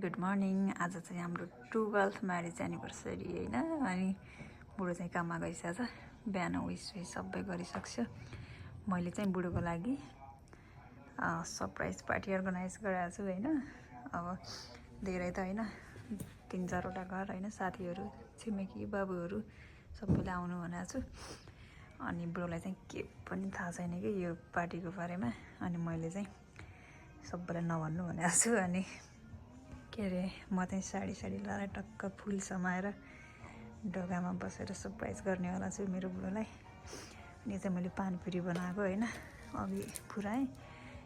Good morning. आज चाहिँ हाम्रो 12th म्यारेज एनिभर्सरी होइन। अनि बुढो चाहिँ काममा गइसकेको छ। बिहान विस सबै गरिसक्छ। मैले चाहिँ बुढोको लागि सरप्राइज पार्टी अर्गनाइज गराएको छु होइन। अब धेरै त होइन, 3-4वटा घर होइन, साथीहरू, छिमेकी बाबुहरू सबैले आउनु भनेको छु। अनि बुढोलाई चाहिँ के पनि थाहा छैन कि यो पार्टीको बारेमा। अनि मैले चाहिँ सबैलाई नभन्नु भनेको छु। अनि के अरे म चाहिँ साडी लगाएर टक्क फुल समाएर ढोकामा बसेर सरप्राइज गर्नेवाला छु मेरो बुढोलाई। अनि यो चाहिँ मैले पानीपुरी बनाएको होइन, अघि पुऱ्याएँ।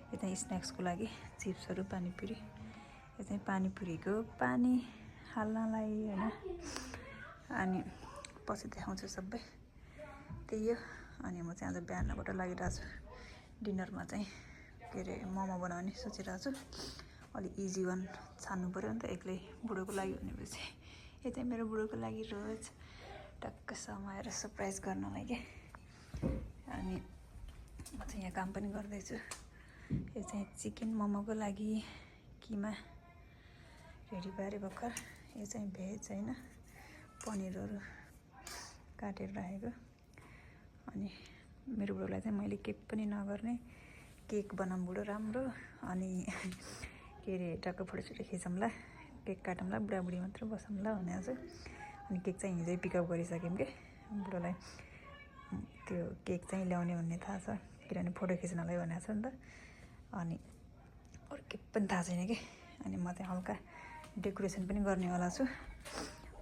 यो चाहिँ स्न्याक्सको लागि चिप्सहरू, पानीपुरी। यो चाहिँ पानीपुरीको पानी हाल्नलाई होइन। अनि पछि देखाउँछु सबै त्यही हो। अनि म चाहिँ आज बिहानबाट लागिरहेको छु डिनरमा चाहिँ के अरे मोमो बनाउने सोचिरहेको छु। अलिक इजी वान छान्नु पऱ्यो नि त एक्लै बुढोको लागि भनेपछि। यो चाहिँ मेरो बुढोको लागि रोज टक्क समाएर सरप्राइज गर्नलाई क्या। अनि म चाहिँ यहाँ काम पनि गर्दैछु। यो चाहिँ चिकन मोमोको लागि किमा रेडी पारेँ भर्खर। यो चाहिँ भेज होइन, पनिरहरू काटेर राखेको। अनि मेरो बुढोलाई चाहिँ मैले केक पनि नगर्ने, केक बनाऊँ बुढो राम्रो। अनि के अरे टक्क फोटोसोटो खिचौँला, केक काटौँला, बुढाबुढी मात्र बसौँला भनेको छु। अनि केक चाहिँ हिजै पिकअप गरिसक्यौँ कि बुढोलाई त्यो केक चाहिँ ल्याउने भन्ने थाहा छ, किनभने फोटो खिच्नलाई भनेको छु नि त। अनि अरू केही पनि थाहा छैन कि। अनि म चाहिँ हल्का डेकोरेसन पनि गर्नेवाला छु।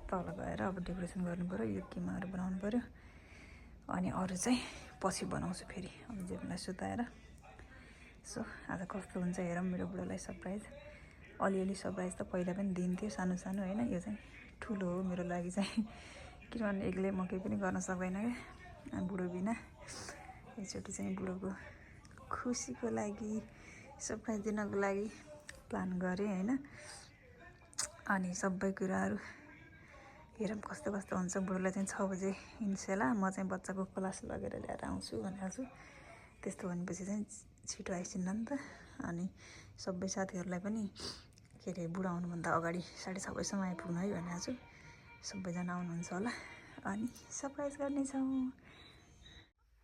तल गएर अब डेकोरेसन गर्नु पऱ्यो, यो किमाहरू बनाउनु पऱ्यो। अनि अरू चाहिँ पछि बनाउँछु फेरि, अब जेबलाई सुताएर। सो आज कस्तो हुन्छ हेरौँ मेरो बुढोलाई सरप्राइज। अलिअलि सरप्राइज त पहिला पनि दिन्थ्यो सानो सानो होइन। यो चाहिँ ठुलो हो मेरो लागि चाहिँ, किनभने एक्लै म केही पनि गर्न सक्दैन क्या बुढो बिना। एकचोटि चाहिँ बुढोको खुसीको लागि सरप्राइज दिनको लागि प्लान गरेँ होइन। अनि सबै कुराहरू हेरौँ कस्तो कस्तो हुन्छ। बुढोलाई चाहिँ 6 बजे हिँड्छ म चाहिँ बच्चाको क्लास लगेर ल्याएर आउँछु भनेको छु। त्यस्तो भनेपछि चाहिँ छिटो आइसिन्न नि त। अनि सबै साथीहरूलाई पनि के अरे बुढो आउनुभन्दा अगाडि 6:30 बजीसम्म आइपुग्नु है भनेको छु। सबैजना आउनुहुन्छ होला। अनि सरप्राइज गर्नेछौँ।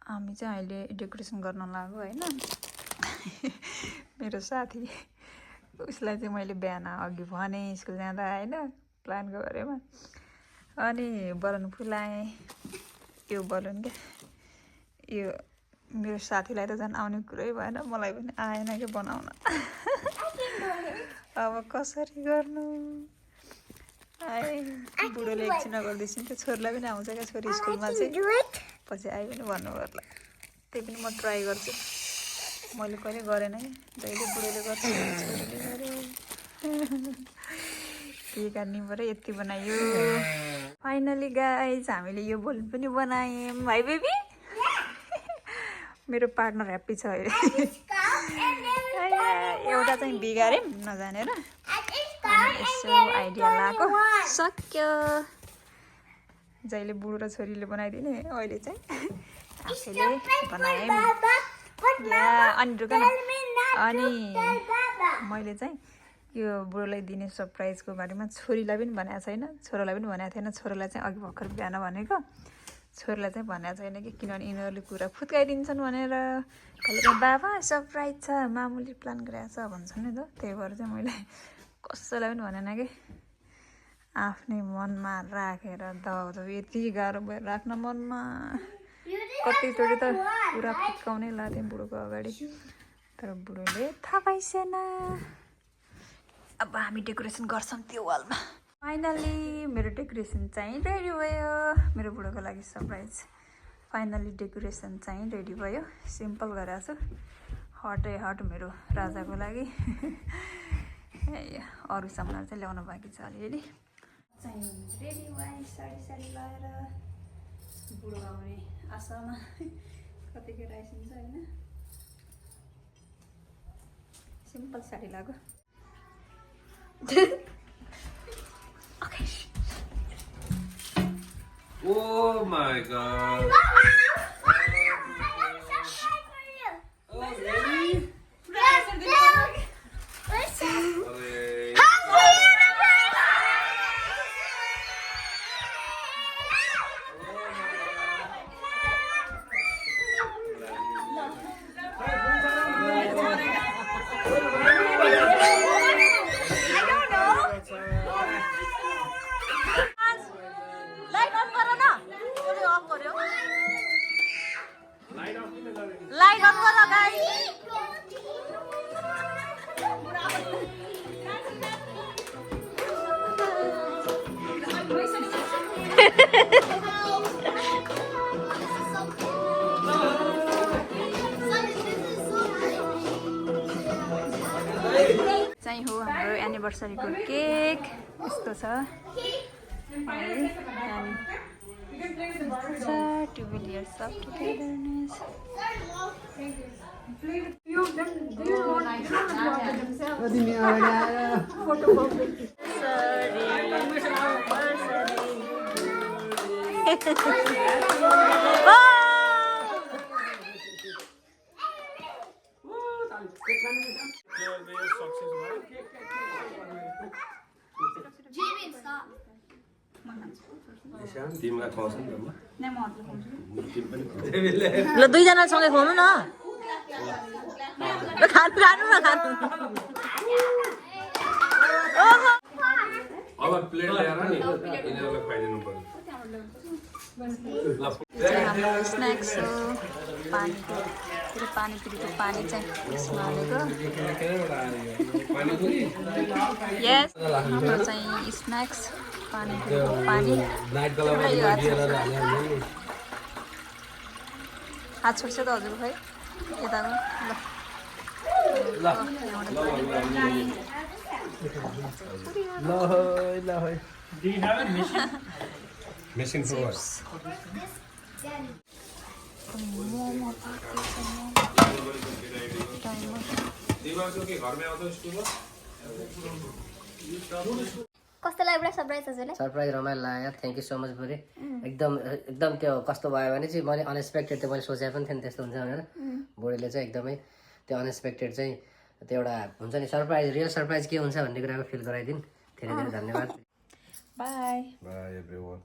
हामी चाहिँ अहिले डेकोरेसन गर्न लाग्यो होइन। मेरो साथी उसलाई चाहिँ मैले बिहान अघि भने स्कुल जाँदा होइन प्लानको बारेमा। अनि बलुन फुलाएँ। यो बलुन क्या, यो मेरो साथीलाई त झन् आउने कुरै भएन, मलाई पनि आएन क्या बनाउन। अब कसरी गर्नु बुढोले एकछिन गरिदिएपछि त्यो छोरीलाई पनि आउँछ क्या। छोरी स्कुलमा चाहिँ पछि आइ पनि भन्नु पर्ला। त्यही पनि म ट्राई गर्छु। मैले कहिले गरेन कि, जहिले बुढोले गर्छ छोरीले गर्यो। के गर्ने पऱ्यो, यति बनायो। फाइनली गाइज हामीले यो बलुन पनि बनायौँ है बेबी। मेरो पार्टनर ह्याप्पी छ अहिले। एउटा चाहिँ बिगाऱ्यौँ नजानेर, यसो आइडिया लगाएको सक्यो। जहिले बुढो र छोरीले बनाइदिने, अहिले चाहिँ आफैले बनायौँ। अनि ढुक न। अनि मैले चाहिँ यो बुढोलाई दिने सरप्राइजको बारेमा छोरीलाई पनि भनेको छैन, छोरालाई पनि भनेको थिएन। छोरालाई चाहिँ अघि भर्खर बिहान भनेको, छोरीलाई चाहिँ भनेको छैन कि, किनभने यिनीहरूले कुरा फुत्काइदिन्छन् भनेर। कहिले बाबा सरप्राइज छ, मामुली प्लान गरेको छ भन्छन् नि त। त्यही भएर चाहिँ मैले कसैलाई पनि भनेन कि। आफ्नै मनमा राखेर दबाउ यति गाह्रो भयो राख्न मनमा। कतिचोटि त पुरा फुत्काउनै लाग्थेँ बुढोको अगाडि, तर बुढोले थाहा पाइसेन। अब हामी डेकोरेसन गर्छौँ त्यो वालमा। फाइनली मेरो डेकोरेसन चाहिँ रेडी भयो मेरो बुढोको लागि सरप्राइज। फाइनली डेकोरेसन चाहिँ रेडी भयो। सिम्पल गरेको छु, हटै हट मेरो राजाको लागि। अरू सामानहरू चाहिँ ल्याउन बाँकी छ अलिअलि। चाहिँ रेडी भयो साडी लगाएर बुढो आउने आशामा। कतिखेर आइसिन्छ होइन। सिम्पल साडी लगाएको। Okay. Oh my god. Oh, really? चाहिँ हो हाम्रो एनिभर्सरीको केक यस्तो छ to be yourself togetherness. तिमीलाई खुवाउँछ नि त ल दुईजना सँगै खुवाउनु न ल खानु खानु न खानु अब प्लेट ल्याएर नि यिनीहरूलाई खुवाइदिनु पर्यो हाम्रो स्न्याक्स हो पानीको पुरो पानीपुरीको पानी चाहिँ यसमा हालेको यस हाम्रो चाहिँ स्न्याक्स पानीपुरीको पानी हात छोड्छ त हजुर खै यताको मेसिन फुल मोमो कस्तो लाग्यो पुरा सरप्राइज हजुरलाई सरप्राइज रमाइलो लाग्यो थ्याङ्क यू सो मच बुढी एकदम एकदम त्यो कस्तो भयो भने चाहिँ मैले अनएक्सपेक्टेड त्यो मैले सोचेको पनि थिएँ त्यस्तो हुन्छ भनेर बुढीले चाहिँ एकदमै त्यो अनएक्सपेक्टेड चाहिँ त्यो एउटा हुन्छ नि सरप्राइज रियल सरप्राइज के हुन्छ भन्ने कुराको फिल गराइदिनु धेरै धेरै धन्यवाद बाई बाई एभ्रीवन